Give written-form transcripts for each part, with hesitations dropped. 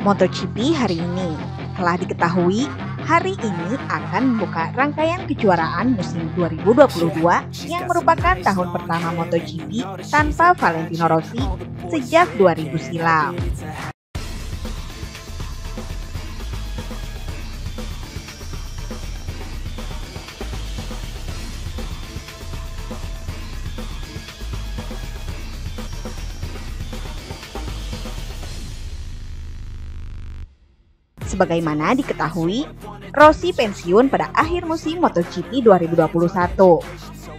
MotoGP hari ini telah diketahui hari ini akan membuka rangkaian kejuaraan musim 2022 yang merupakan tahun pertama MotoGP tanpa Valentino Rossi sejak 2000 silam. Sebagaimana diketahui, Rossi pensiun pada akhir musim MotoGP 2021.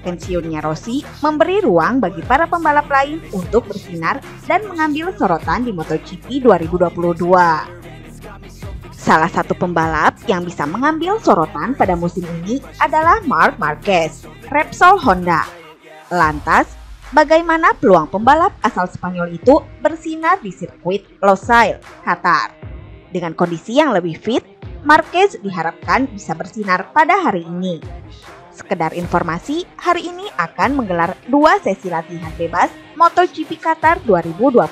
Pensiunnya Rossi memberi ruang bagi para pembalap lain untuk bersinar dan mengambil sorotan di MotoGP 2022. Salah satu pembalap yang bisa mengambil sorotan pada musim ini adalah Marc Marquez, Repsol Honda. Lantas, bagaimana peluang pembalap asal Spanyol itu bersinar di sirkuit Losail, Qatar? Dengan kondisi yang lebih fit, Marquez diharapkan bisa bersinar pada hari ini. Sekedar informasi, hari ini akan menggelar 2 sesi latihan bebas MotoGP Qatar 2022.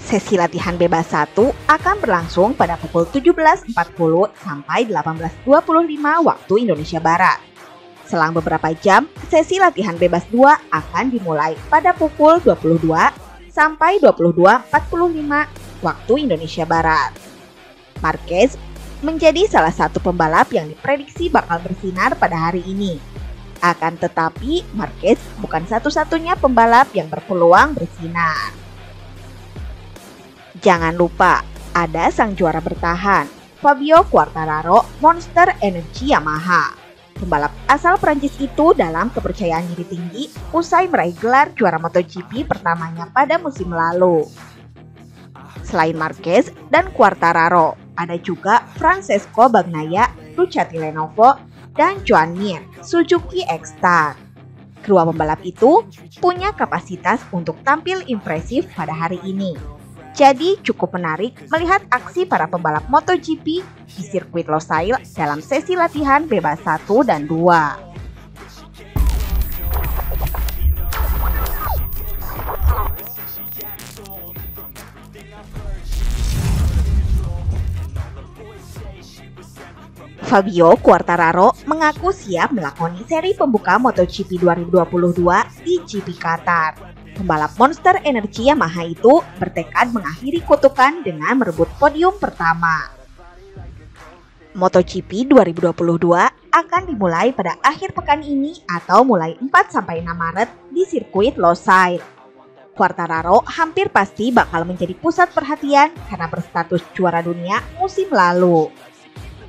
Sesi latihan bebas 1 akan berlangsung pada pukul 17.40 sampai 18.25 waktu Indonesia Barat. Selang beberapa jam, sesi latihan bebas 2 akan dimulai pada pukul 22 sampai 22.45 waktu Indonesia Barat. Marquez menjadi salah satu pembalap yang diprediksi bakal bersinar pada hari ini. Akan tetapi, Marquez bukan satu-satunya pembalap yang berpeluang bersinar. Jangan lupa, ada sang juara bertahan, Fabio Quartararo Monster Energy Yamaha. Pembalap asal Prancis itu dalam kepercayaan diri tinggi usai meraih gelar juara MotoGP pertamanya pada musim lalu. Selain Marquez dan Quartararo, ada juga Francesco Bagnaia, Ducati Lenovo, dan Joan Mir, Suzuki X-Star. Kedua pembalap itu punya kapasitas untuk tampil impresif pada hari ini. Jadi cukup menarik melihat aksi para pembalap MotoGP di sirkuit Losail dalam sesi latihan bebas 1 dan 2. Fabio Quartararo mengaku siap melakoni seri pembuka MotoGP 2022 di GP Qatar. Pembalap Monster Energy Yamaha itu bertekad mengakhiri kutukan dengan merebut podium pertama. MotoGP 2022 akan dimulai pada akhir pekan ini atau mulai 4-6 Maret di sirkuit Losail. Quartararo hampir pasti bakal menjadi pusat perhatian karena berstatus juara dunia musim lalu.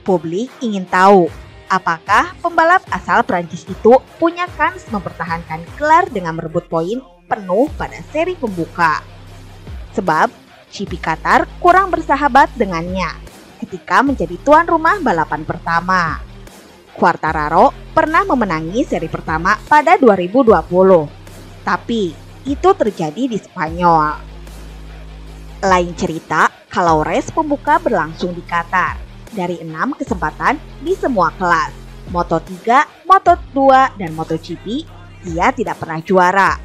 Publik ingin tahu, apakah pembalap asal Prancis itu punya kans mempertahankan gelar dengan merebut poin penuh pada seri pembuka. Sebab GP Qatar kurang bersahabat dengannya ketika menjadi tuan rumah balapan pertama. Quartararo pernah memenangi seri pertama pada 2020, tapi itu terjadi di Spanyol. Lain cerita kalau race pembuka berlangsung di Qatar. Dari 6 kesempatan di semua kelas, Moto3, Moto2, dan MotoGP, ia tidak pernah juara.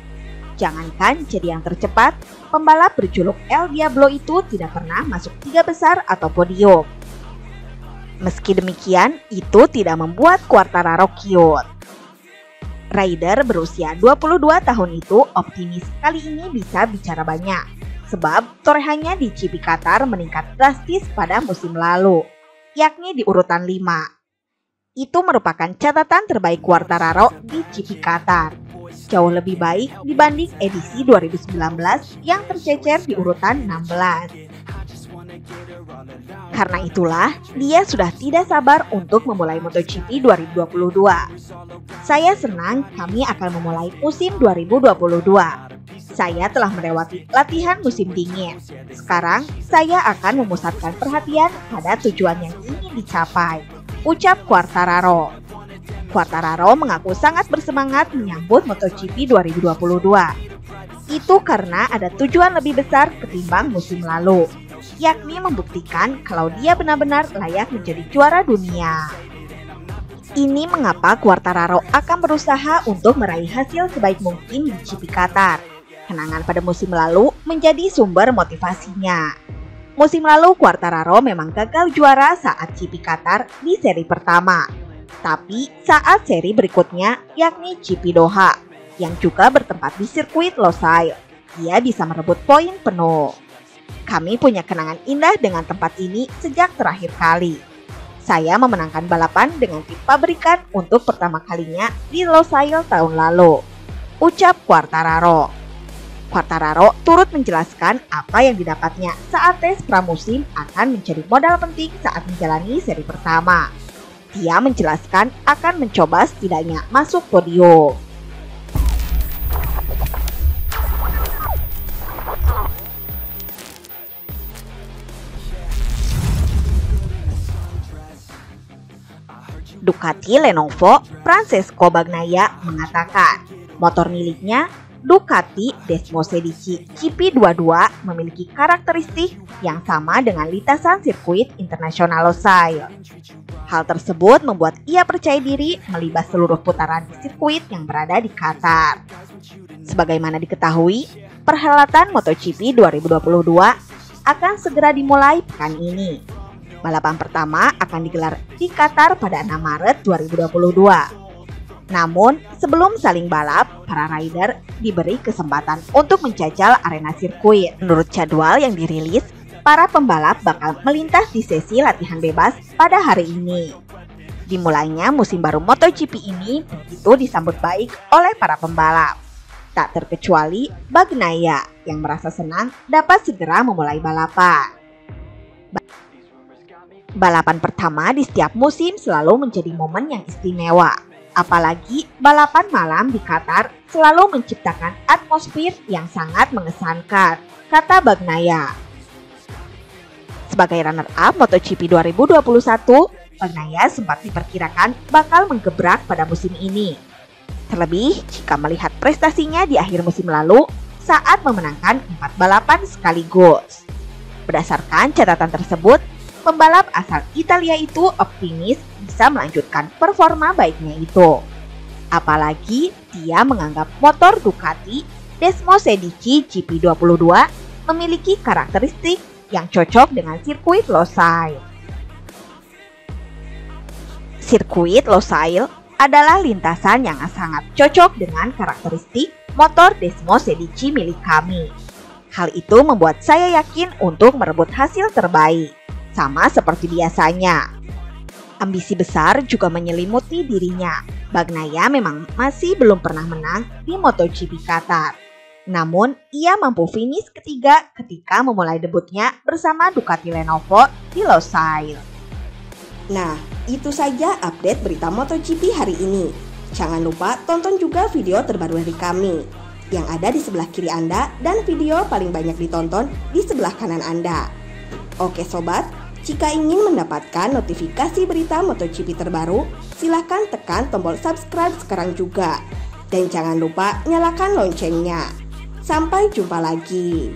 Jangankan jadi yang tercepat, pembalap berjuluk El Diablo itu tidak pernah masuk 3 besar atau podium. Meski demikian, itu tidak membuat Quartararo cute. Rider berusia 22 tahun itu optimis kali ini bisa bicara banyak, sebab torehannya di GP Qatar meningkat drastis pada musim lalu, yakni di urutan 5. Itu merupakan catatan terbaik Quartararo di GP Qatar. Jauh lebih baik dibanding edisi 2019 yang tercecer di urutan 16. Karena itulah, dia sudah tidak sabar untuk memulai MotoGP 2022. Saya senang kami akan memulai musim 2022. Saya telah melewati latihan musim dingin. Sekarang, saya akan memusatkan perhatian pada tujuan yang ingin dicapai, ucap Quartararo. Quartararo mengaku sangat bersemangat menyambut MotoGP 2022. Itu karena ada tujuan lebih besar ketimbang musim lalu, yakni membuktikan kalau dia benar-benar layak menjadi juara dunia. Ini mengapa Quartararo akan berusaha untuk meraih hasil sebaik mungkin di GP Qatar. kenangan pada musim lalu menjadi sumber motivasinya. Musim lalu Quartararo memang gagal juara saat GP Qatar di seri pertama. Tapi saat seri berikutnya yakni GP Doha yang juga bertempat di sirkuit Losail, ia bisa merebut poin penuh. Kami punya kenangan indah dengan tempat ini sejak terakhir kali. Saya memenangkan balapan dengan tim pabrikan untuk pertama kalinya di Losail tahun lalu, ucap Quartararo. Quartararo turut menjelaskan apa yang didapatnya saat tes pramusim akan menjadi modal penting saat menjalani seri pertama. Dia menjelaskan akan mencoba setidaknya masuk podium. Ducati Lenovo Francesco Bagnaia mengatakan motor miliknya Ducati Desmosedici GP22 memiliki karakteristik yang sama dengan lintasan sirkuit internasional Losail. Hal tersebut membuat ia percaya diri melibas seluruh putaran di sirkuit yang berada di Qatar. Sebagaimana diketahui, perhelatan MotoGP 2022 akan segera dimulai pekan ini. Balapan pertama akan digelar di Qatar pada 6 Maret 2022. Namun, sebelum saling balap, para rider diberi kesempatan untuk menjajal arena sirkuit. Menurut jadwal yang dirilis, para pembalap bakal melintas di sesi latihan bebas pada hari ini. Dimulainya musim baru MotoGP ini begitu disambut baik oleh para pembalap. Tak terkecuali Bagnaia yang merasa senang dapat segera memulai balapan. Balapan pertama di setiap musim selalu menjadi momen yang istimewa. Apalagi balapan malam di Qatar selalu menciptakan atmosfer yang sangat mengesankan, kata Bagnaia. Sebagai runner-up MotoGP 2021, Bagnaia sempat diperkirakan bakal menggebrak pada musim ini. Terlebih jika melihat prestasinya di akhir musim lalu saat memenangkan 4 balapan sekaligus. Berdasarkan catatan tersebut, pembalap asal Italia itu optimis bisa melanjutkan performa baiknya itu. Apalagi dia menganggap motor Ducati Desmosedici GP22 memiliki karakteristik yang cocok dengan sirkuit Losail. Sirkuit Losail adalah lintasan yang sangat cocok dengan karakteristik motor Desmosedici milik kami. Hal itu membuat saya yakin untuk merebut hasil terbaik. Sama seperti biasanya. Ambisi besar juga menyelimuti dirinya. Bagnaia memang masih belum pernah menang di MotoGP Qatar. Namun, ia mampu finish ketiga ketika memulai debutnya bersama Ducati Lenovo di Losail. Nah, itu saja update berita MotoGP hari ini. Jangan lupa tonton juga video terbaru dari kami yang ada di sebelah kiri Anda dan video paling banyak ditonton di sebelah kanan Anda. Oke sobat, jika ingin mendapatkan notifikasi berita MotoGP terbaru, silahkan tekan tombol subscribe sekarang juga. Dan jangan lupa nyalakan loncengnya. Sampai jumpa lagi.